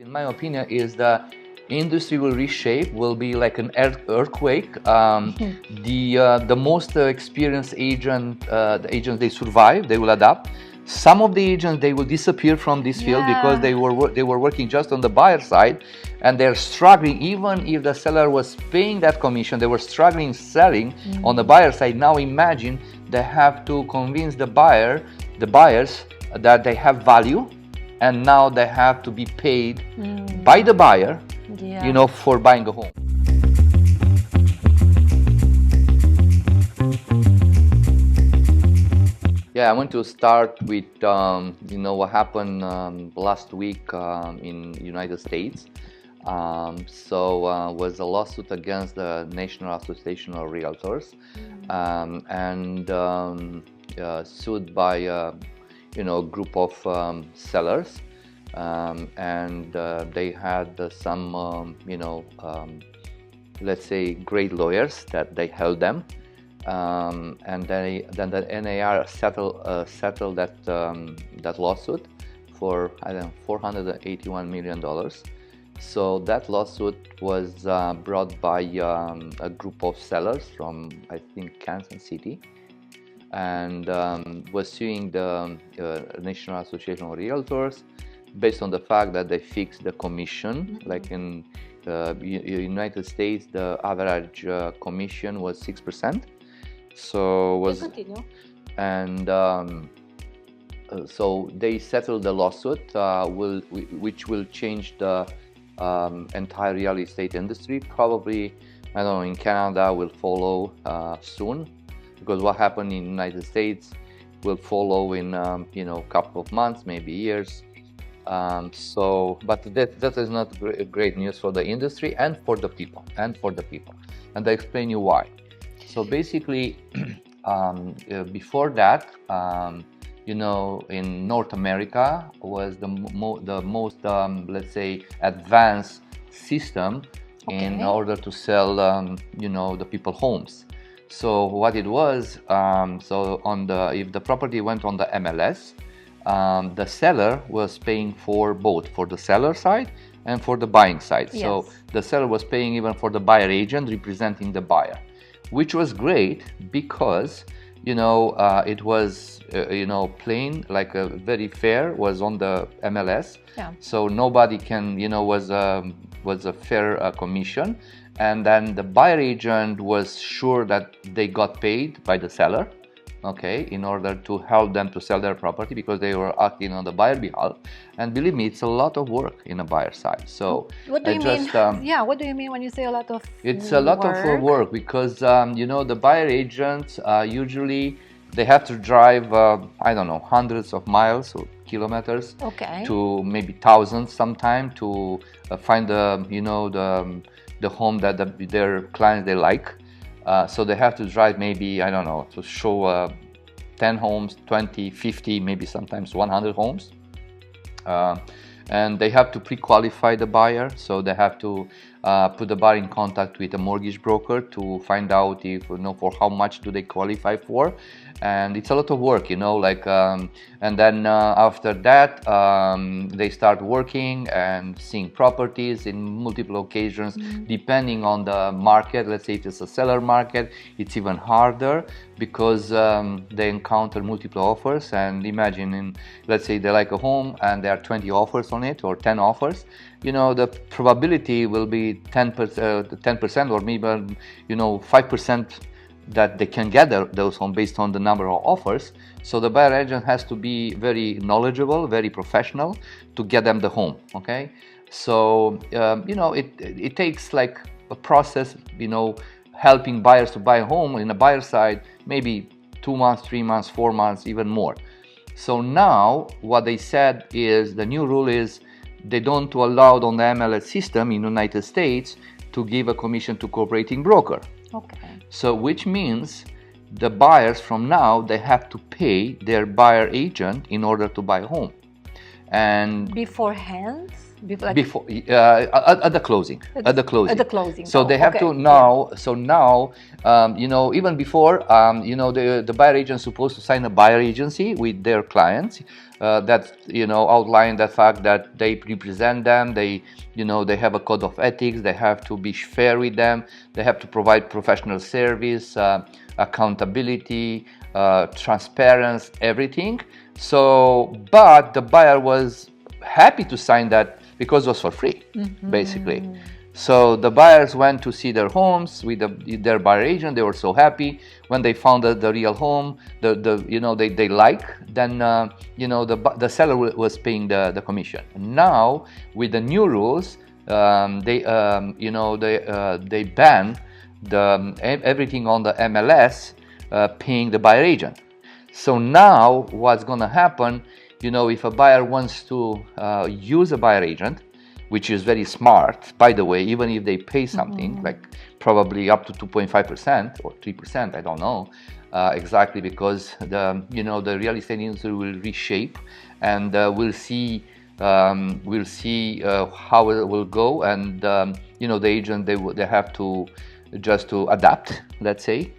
in my opinion, is the industry will reshape, will be like an earthquake. The most experienced the agents, they survive, they will adapt. Some of the agents, they will disappear from this field because they were working just on the buyer side, and they're struggling. Even if the seller was paying that commission, they were struggling selling on the buyer side. Now imagine they have to convince the buyers that they have value, and now they have to be paid by the buyer, for buying a home. Yeah, I want to start with what happened last week in United States. Was a lawsuit against the National Association of Realtors, and sued by a group of sellers, and they had some let's say great lawyers that they held them. And then the NAR settled that lawsuit for $481 million. So that lawsuit was brought by a group of sellers from, I think, Kansas City, and was suing the National Association of Realtors based on the fact that they fixed the commission. Like in the United States, the average commission was 6%. So they settled the lawsuit, which will change the entire real estate industry. Probably, I don't know, in Canada will follow soon, because what happened in the United States will follow in a couple of months, maybe years. But that is not great news for the industry and for the people. And I explain you why. So basically, before that, in North America was the most, let's say, advanced system in order to sell, the people homes. So what it was, if the property went on the MLS, the seller was paying for both, for the seller side and for the buying side. Yes. So the seller was paying even for the buyer agent representing the buyer, which was great because it was plain, like a very fair, was on the MLS. Yeah. So nobody can was a fair commission, and then the buyer agent was sure that they got paid by the seller, in order to help them to sell their property, because they were acting on the buyer behalf. And believe me, it's a lot of work in a buyer side. So what do you mean? What do you mean when you say a lot of it's a lot of work, because the buyer agents usually they have to drive hundreds of miles or kilometers, to maybe thousands sometime, to find the home that their clients they like. So they have to drive maybe, to show 10 homes, 20, 50, maybe sometimes 100 homes. And they have to pre-qualify the buyer. So they have to put the buyer in contact with a mortgage broker to find out if, for how much do they qualify for. And it's a lot of work, and then after that, they start working and seeing properties in multiple occasions, depending on the market. Let's say if it's a seller market, it's even harder, because they encounter multiple offers. And imagine, let's say they like a home and there are 20 offers on it, or 10 offers. The probability will be 10% or maybe 5% that they can get those homes based on the number of offers. So the buyer agent has to be very knowledgeable, very professional to get them the home. So it takes like a process, helping buyers to buy a home in a buyer side, maybe 2 months, 3 months, 4 months, even more. So now what they said is, the new rule is, they don't allow on the MLS system in the United States to give a commission to cooperating broker. So which means the buyers from now, they have to pay their buyer agent in order to buy a home. And beforehand? before at the closing. At the closing. So they have to now. So now, even before, the buyer agent is supposed to sign a buyer agency with their clients. That outline the fact that they represent them. They have a code of ethics. They have to be fair with them. They have to provide professional service, accountability, transparency, everything. So, but the buyer was happy to sign that because it was for free, basically. So the buyers went to see their homes with their buyer agent. They were so happy when they found the real home. They like. Then the seller was paying the commission. Now with the new rules, they ban everything on the MLS paying the buyer agent. So now what's going to happen? If a buyer wants to use a buyer agent, which is very smart, by the way, even if they pay something, like probably up to 2.5% or 3%, I don't know exactly, because the real estate industry will reshape, and we'll see how it will go, and the agent they have to just to adapt, let's say.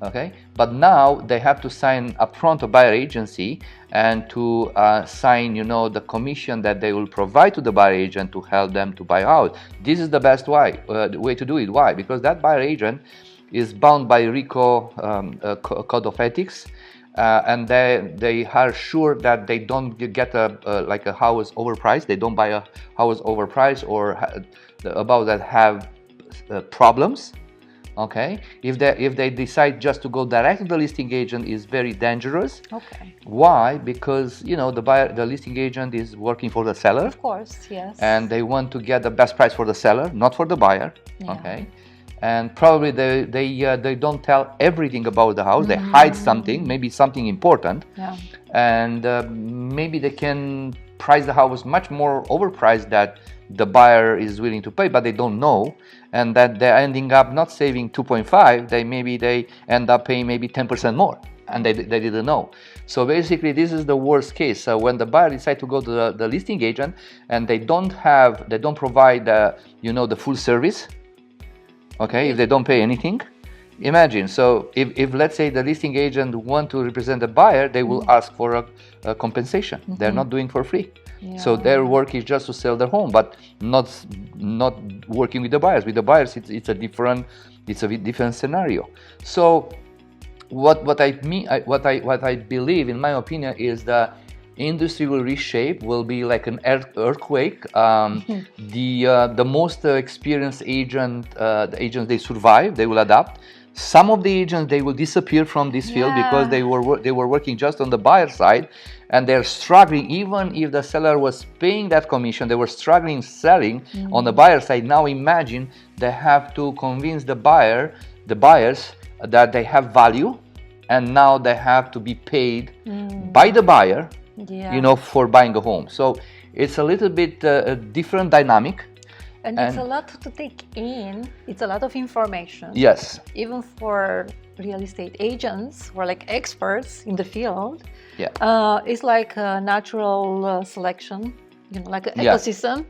Okay, but now they have to sign upfront a buyer agency and to sign, the commission that they will provide to the buyer agent to help them to buy out. This is the best way to do it. Why? Because that buyer agent is bound by RICO code of ethics, and they are sure that they don't get a house overpriced. They don't buy a house overpriced or about that have problems. Okay, if they decide just to go direct to the listing agent, is very dangerous. Okay. Why? Because the listing agent is working for the seller. Of course, yes. And they want to get the best price for the seller, not for the buyer. Yeah. Okay. And probably they don't tell everything about the house. They hide something, maybe something important. Yeah. And maybe they can price the house much more overpriced that the buyer is willing to pay, but they don't know, and that they're ending up not saving 2.5. They end up paying maybe 10% more, and they didn't know. So basically, this is the worst case. So when the buyer decides to go to the listing agent and they don't provide the full service. Okay, if they don't pay anything, imagine. So if let's say the listing agent want to represent the buyer, they will ask for a compensation. They're not doing for free. Yeah. So their work is just to sell their home, but not working with the buyers. With the buyers, it's a different scenario. So what I believe, in my opinion, is the industry will reshape. Will be like an earthquake. The most experienced the agents they survive. They will adapt. Some of the agents they will disappear from this field because they were working just on the buyer side, and they're struggling. Even if the seller was paying that commission, they were struggling selling on the buyer side. Now imagine they have to convince the buyers that they have value, and now they have to be paid by the buyer, for buying a home. So it's a little bit a different dynamic. And it's a lot to take in. It's a lot of information. Yes. Even for real estate agents or like experts in the field. Yeah. It's like a natural selection, like an ecosystem.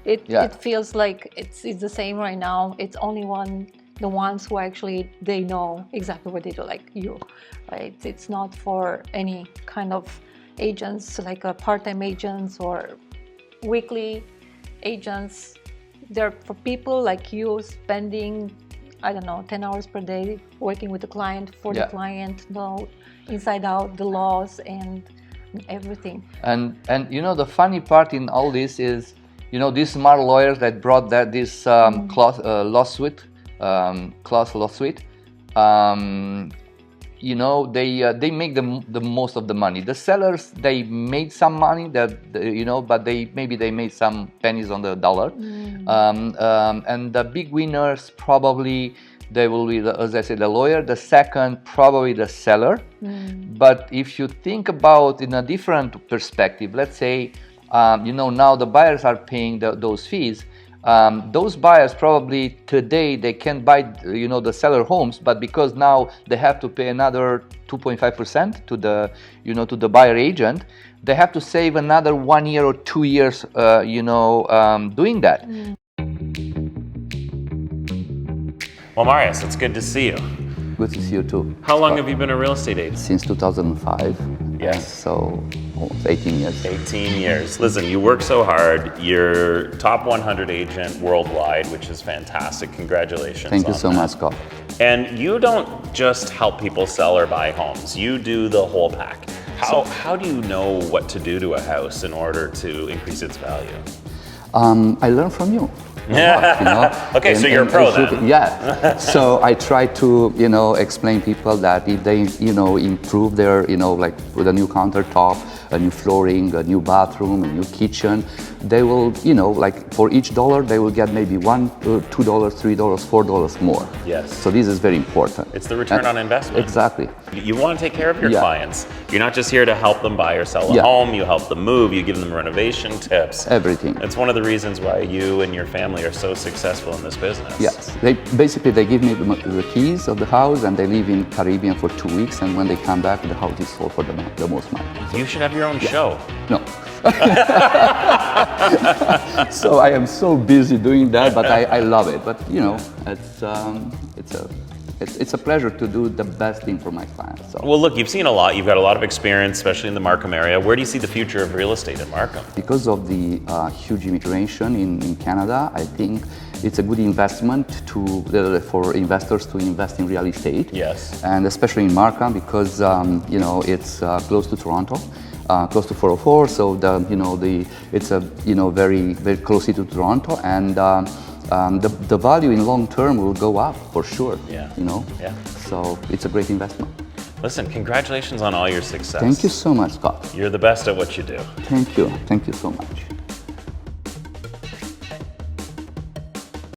It feels like it's the same right now. It's only the ones who actually they know exactly what they do, like you, right? It's not for any kind of agents, like part-time agents or weekly agents. They're for people like you spending, 10 hours per day working with the client, for the client, know inside out the laws and everything. And the funny part in all this is, these smart lawyers that brought this clause lawsuit. They make the most of the money. The sellers, they made some money but they made some pennies on the dollar. And the big winners probably they will be, as I said, the lawyer. The second, probably the seller. But if you think about in a different perspective, let's say now the buyers are paying those fees. those buyers probably today they can buy, the seller homes, but because now they have to pay another 2.5% to the, to the buyer agent, they have to save another 1 year or 2 years, doing that. Well, Marius, it's good to see you. Good to see you too. How long have you been a real estate agent? Since 2005. Yes. So almost 18 years. 18 years. Listen, you work so hard. You're top 100 agent worldwide, which is fantastic. Congratulations. Thank you so much, Scott. And you don't just help people sell or buy homes. You do the whole pack. How do you know what to do to a house in order to increase its value? I learn from you. Okay, so you're a pro then. Yeah. So I try to, explain people that if they, improve their, like with a new countertop, a new flooring, a new bathroom, a new kitchen, they will, like for each dollar, they will get maybe $1, $2, $3, $4 more. Yes. So this is very important. It's the return on investment. Exactly. You want to take care of your clients. You're not just here to help them buy or sell a home. You help them move. You give them renovation tips. Everything. It's one of the reasons why you and your family are so successful in this business. Yes. They give me the keys of the house, and they live in Caribbean for 2 weeks, and when they come back, the house is sold for the most money. You should have your own show. No. So I am so busy doing that, but I love it. But it's a pleasure to do the best thing for my clients. So. Well, look, you've seen a lot. You've got a lot of experience, especially in the Markham area. Where do you see the future of real estate in Markham? Because of the huge immigration in Canada, I think it's a good investment for investors to invest in real estate. Yes. And especially in Markham because it's close to Toronto. Close to 404, so it's a very very close to Toronto, and the value in long term will go up for sure. Yeah. Yeah. So it's a great investment. Listen, congratulations on all your success. Thank you so much, Scott. You're the best at what you do. Thank you so much.